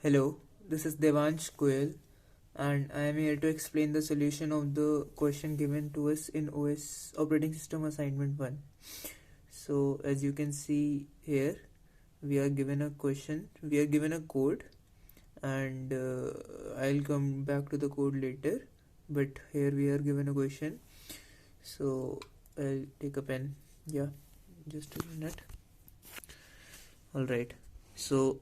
Hello, this is Devansh Goyal, and I am here to explain the solution of the question given to us in OS Operating System Assignment 1. So, as you can see here, we are given a question, we are given a code, and I'll come back to the code later. But here we are given a question, so I'll take a pen. Yeah, just a minute. Alright, so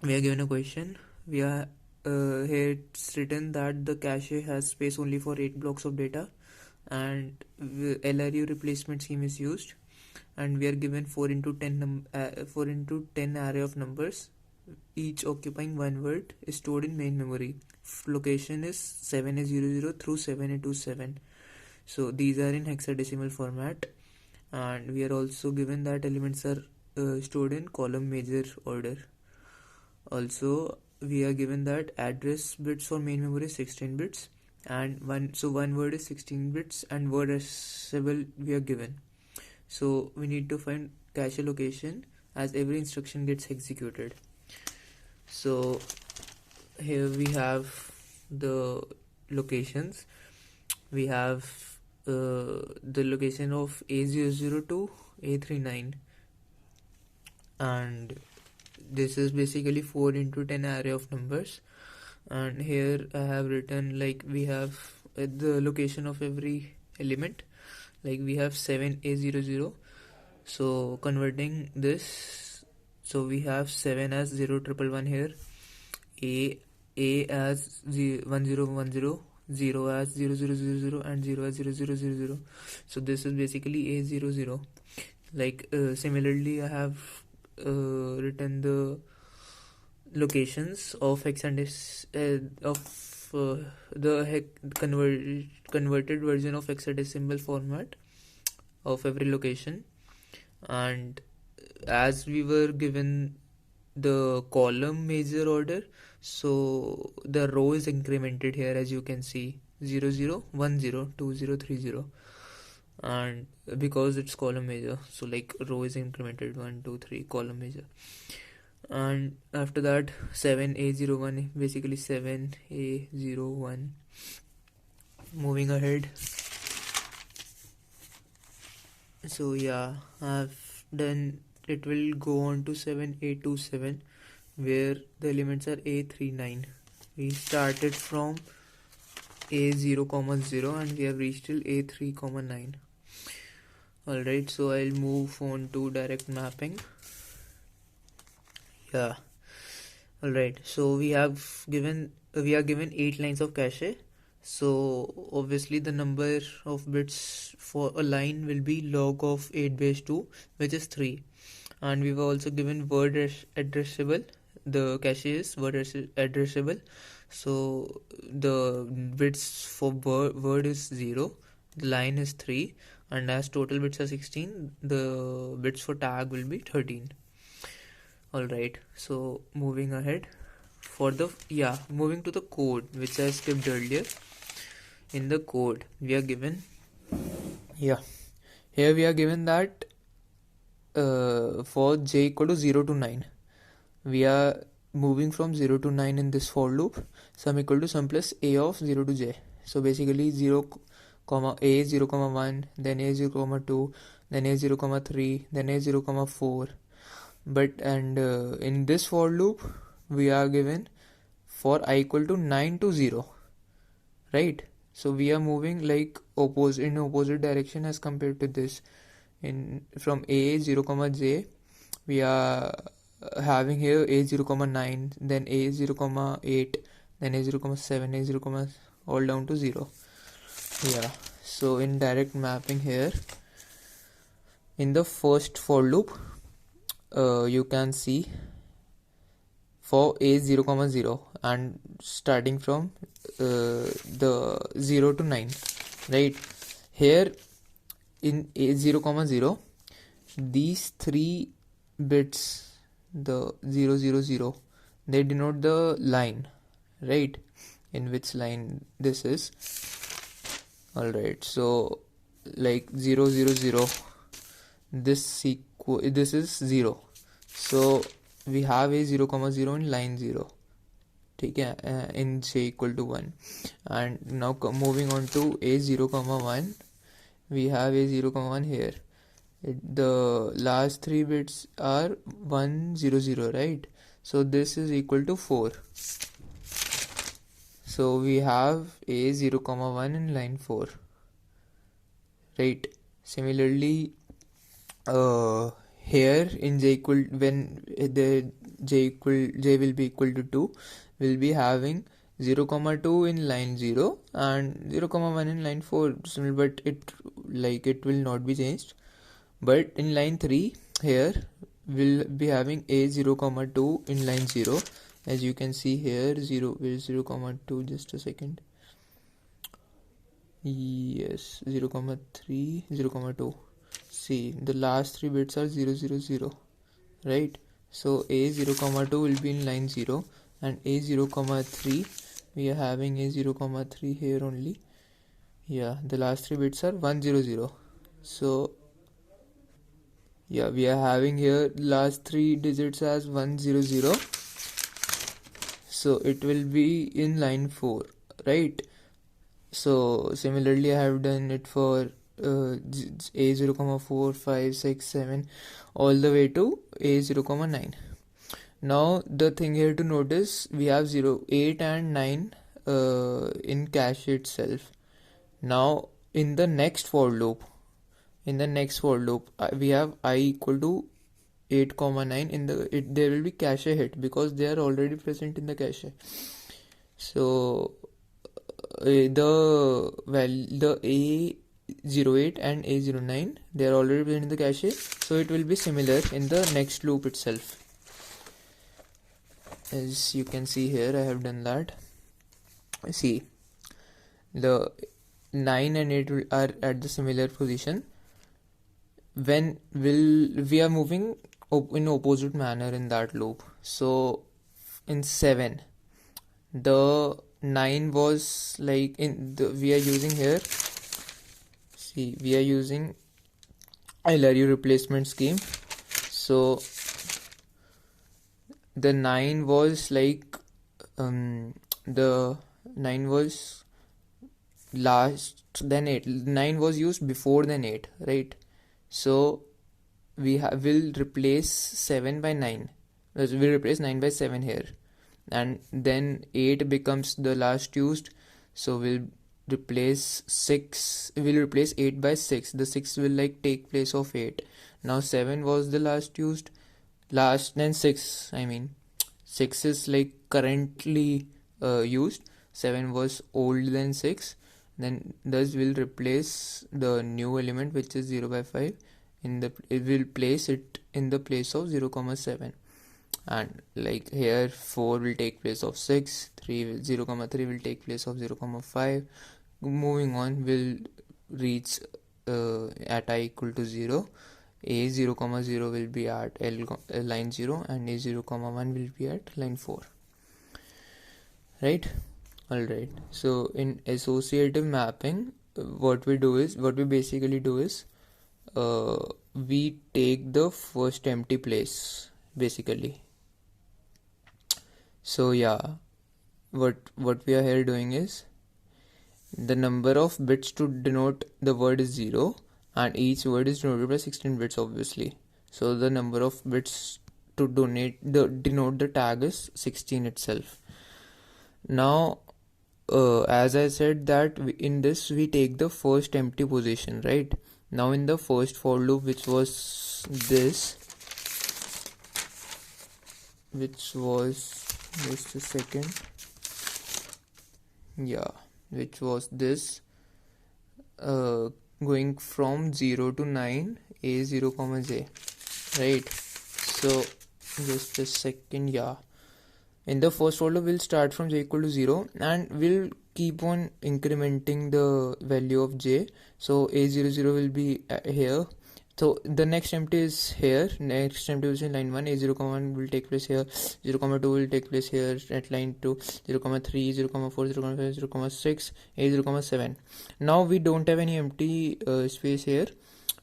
we are given a question. We are here it's written that the cache has space only for 8 blocks of data, and LRU replacement scheme is used, and we are given 4 into 10 array of numbers, each occupying one word, is stored in main memory. Location is 7A00 through 7A27. So these are in hexadecimal format, and we are also given that elements are stored in column major order. Also, we are given that address bits for main memory is 16 bits, and one word is 16 bits, and word addressable we are given. So we need to find cache location as every instruction gets executed. So here we have the locations. We have the location of A00 to A39, and this is basically 4 into 10 array of numbers. And here I have written, like, we have the location of every element, like we have 7A00. So converting this, so we have 7 as 0111 here, A as 1010, 0 as 0000, and 0 as 0000. So this is basically A00. Like similarly I have written the locations of converted version of hexadecimal format of every location. And as we were given the column major order, so the row is incremented here, as you can see, 00, 10, 20, 30, and because it's column major, so like row is incremented 1, 2, 3, column major. And after that 7A01, basically 7A01. Moving ahead, so yeah, I've done, it will go on to 7A27, where the elements are A39. We started from A0, 0, and we have reached till A3, 9. Alright, so I'll move on to direct mapping. Yeah. Alright, so we are given 8 lines of cache. So obviously the number of bits for a line will be log of 8 base 2, which is 3. And we were also given word addressable. The cache is word addressable. So the bits for word is 0, the line is 3, and as total bits are 16, the bits for tag will be 13. Alright, so moving ahead, moving to the code, which I skipped earlier. In the code we are given, here we are given that for j equal to 0 to 9, we are moving from 0 to 9 in this for loop, sum equal to sum plus a of 0 to j. So basically 0, a 0, 1, then a 0, 2, then a 0, 3, then a 0, 4. In this for loop we are given for I equal to 9 to 0, right? So we are moving like in opposite direction as compared to this. From a 0, j, we are having here a 0, 9, then a 0, 8, then a 0, 7, a 0, all down to 0. Yeah, so in direct mapping here, in the first for loop, you can see for a 0, 0, and starting from the 0 to 9, right? Here in a 0, 0, these 3 bits, the 0, 0, 0, they denote the line, right? In which line this is. Alright, so like 0, 0, 0, this is 0. So we have a 0, 0 in line 0. ठीक है, in j equal to 1. And now moving on to a0 comma 1, we have a0 comma 1 here. The last three bits are 1 0 0, right? So this is equal to 4. So we have a0 comma 1 in line 4, right? Similarly, here in j equal, when the j will be equal to 2, we'll be having 0 comma 2 in line 0 and 0 comma 1 in line 4, but it will not be changed. But in line 3 here we'll be having a 0 comma 2 in line 0, as you can see here. 0 comma 2, just a second. Yes, 0 comma 3, 0 comma 2. See, the last three bits are 0 0 0, right? So a 0 comma 2 will be in line 0, and a 0 comma 3, we are having a 0 comma 3 here only. Yeah, the last three bits are 1 0 0. So yeah, we are having here last three digits as 1 0 0. So it will be in line 4, right? So similarly I have done it for a0 comma 4 5 6 7 all the way to a0 comma 9. Now the thing here to notice, we have 0 8 and 9 in cache itself. Now in the next for loop, we have I equal to 8 comma 9. In there will be cache hit because they are already present in the cache. So the A08 and A09, they are already present in the cache, so it will be similar in the next loop itself. As you can see here, I have done that. See, the 9 and 8 are at the similar position. When we are moving in opposite manner in that loop. So in 7, the 9 was like we are using here. See, we are using LRU replacement scheme. So the 9 was like the 9 was last then 8. 9 was used before then 8, right? So we will replace 7 by 9. We'll replace 9 by 7 here, and then 8 becomes the last used, so we'll replace 8 by 6. The 6 will like take place of 8. Now 7 was the last used, then 6, I mean 6 is like currently used. 7 was older than 6, then thus we'll replace the new element, which is 0 by 5. It will place it in the place of 0 comma 7, and like here 4 will take place of 6, 0 comma 3 will take place of 0 comma 5. Moving on, we'll reach at I equal to 0. A 0 comma 0 will be at line 0, and a 0 comma 1 will be at line 4, right? Alright, so in associative mapping, what we basically do is we take the first empty place basically. So yeah, what we are here doing is, the number of bits to denote the word is 0, and each word is denoted by 16 bits obviously. So the number of bits to denote the tag is 16 itself. Now as I said that in this we take the first empty position, right? Now in the first for loop, which was just a second, yeah, which was this, going from 0 to 9, a 0 comma j, right? So just a second, yeah, in the first for loop we'll start from j equal to 0, and we'll keep on incrementing the value of j. So a00 will be here. So the next empty is here. Next empty is in line 1. A0 comma 1 will take place here. 0 comma 2 will take place here at line 2. 0 comma 3, 0 comma 4, 0 comma 5, 0 comma 6, A0 comma 7. Now we don't have any empty space here.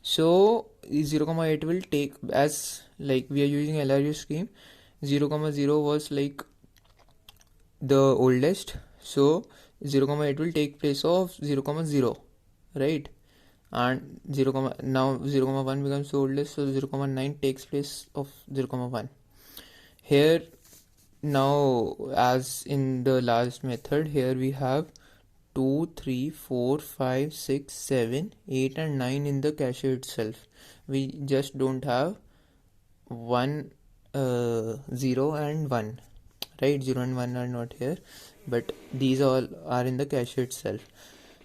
So 0 comma 8 will take, as like we are using LRU scheme, 0 comma 0 was like the oldest, so 0 comma 8 will take place of 0 comma 0, right? And 0 comma, now 0 comma 1 becomes the oldest, so 0 comma 9 takes place of 0 comma 1 here. Now as in the last method, here we have 2, 3, 4, 5, 6, 7, 8 and 9 in the cache itself. We just don't have 1, 0 and 1, right? 0 and 1 are not here, but these all are in the cache itself.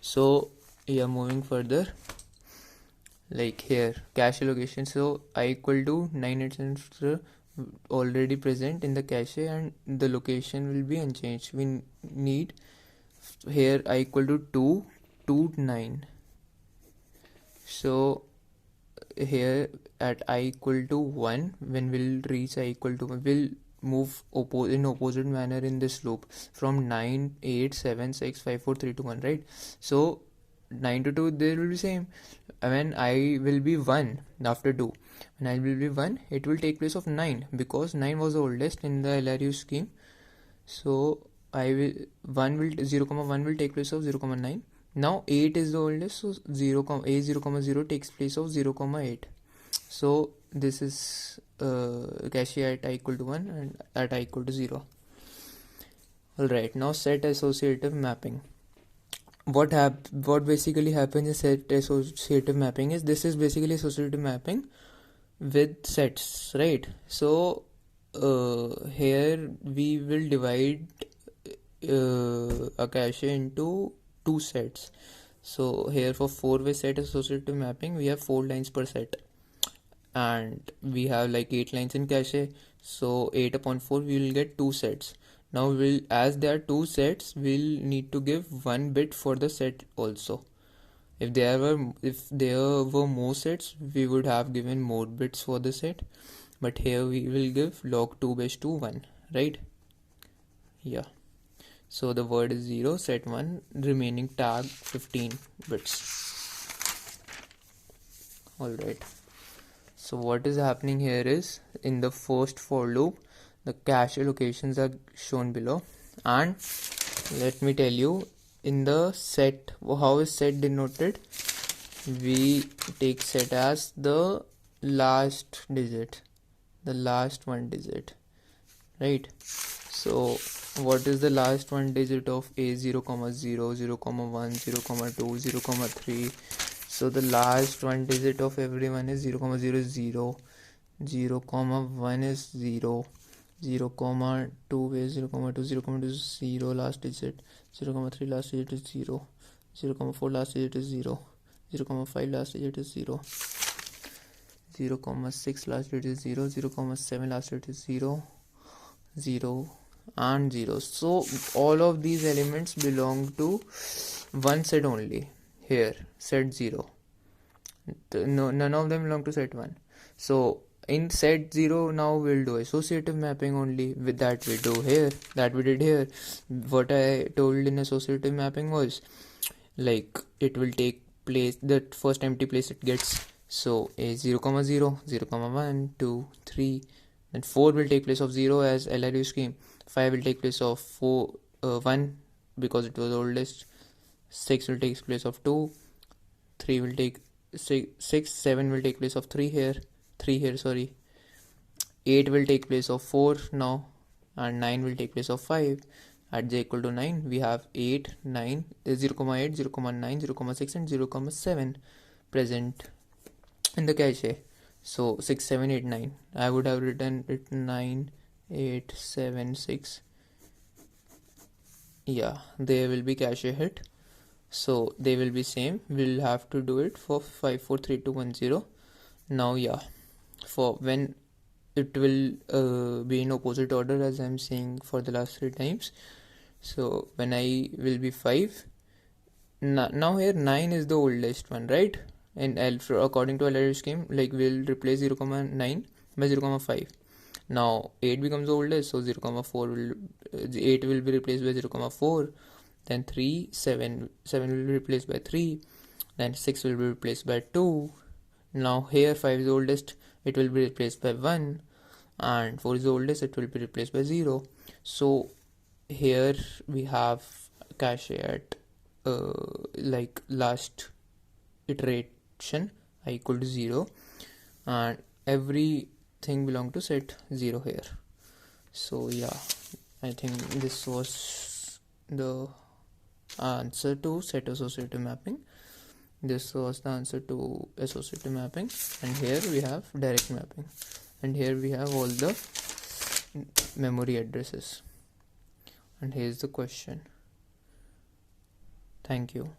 So yeah, moving further, like here cache location, so I equal to 9 itself already present in the cache and the location will be unchanged. We need here I equal to 2 to 9, so here at I equal to 1, when we'll reach I equal to 1, we'll move in opposite manner in this loop from 9, 8, 7, 6, 5, 4, 3, 2, 1, right? So 9 to 2 they will be same. When I will be 1 after 2, when I will be 1, it will take place of 9 because 9 was the oldest in the LRU scheme. So I will 0 comma 1 will take place of 0 comma 9. Now 8 is the oldest, so 0 comma a 0 comma 0 takes place of 0 comma 8. So this is cache at I equal to 1 and at I equal to 0. Alright, now set associative mapping. What basically happens in set associative mapping is, this is basically associative mapping with sets, right? So here we will divide a cache into 2 sets. So here for 4-way set associative mapping, we have 4 lines per set, and we have like 8 lines in cache, so 8 upon 4 we will get 2 sets. Now as there are 2 sets, we'll need to give 1 bit for the set also. If there were more sets, we would have given more bits for the set, but here we will give log 2 base to 1, right? Yeah, so the word is 0, set 1, remaining tag 15 bits. Alright, so what is happening here is, in the first for loop, the cache locations are shown below, and let me tell you, in the set, how is set denoted? We take set as the last digit, the last one digit, right? So what is the last one digit of a 0 comma 0, 0 comma 1, 0 comma 2, 0 comma 3? So the last one digit of everyone is 0 comma 0 is 0, 0 comma 1 is 0, 0 comma 2 is 0 comma 2, 0 comma 2 is 0 last digit, 0 comma 3 last digit is 0, 0 comma 4 last digit is 0, 0 comma 5 last digit is 0, 0 comma 6 last digit is 0, 0 comma 7 last digit is 0, 0 and 0. So all of these elements belong to one set only. Here set 0, none of them belong to set 1. So in set 0, now we'll do associative mapping only with that we did here. What I told in associative mapping was, like, it will take place, the first empty place it gets, so a 0 comma 0, 0 comma 1, 2, 3, then 4 will take place of 0 as LRU scheme, 5 will take place of 1 because it was oldest, 6 will take place of 2, 3 will take 6, 7 will take place of 3 here, 8 will take place of 4 now, and 9 will take place of 5. At j equal to 9, we have 8, 9, 0, 8, 0, 9, 0, 6 and 0, 7 present in the cache. So 6, 7, 8, 9. I would have written it 9, 8, 7, 6. Yeah, they will be cache hit. So they will be same. We'll have to do it for 5, 4, 3, 2, 1, 0. Now yeah, for when it will be in opposite order, as I'm saying for the last 3 times. So when I will be 5, now here 9 is the oldest one, right? And according to LRU scheme, like, we'll replace 0, 9 by 0, 5. Now 8 becomes the oldest, so 0, 4 will 8 will be replaced by 0, 4. Then 3, 7 will be replaced by 3. Then 6 will be replaced by 2. Now here 5 is the oldest, it will be replaced by 1, and 4 is the oldest, it will be replaced by 0. So here we have cache at like last iteration I equal to 0, and everything belong to set 0 here. So yeah, I think this was the answer to set associative mapping. This was the answer to associative mapping, and here we have direct mapping, and here we have all the memory addresses, and here's the question. Thank you.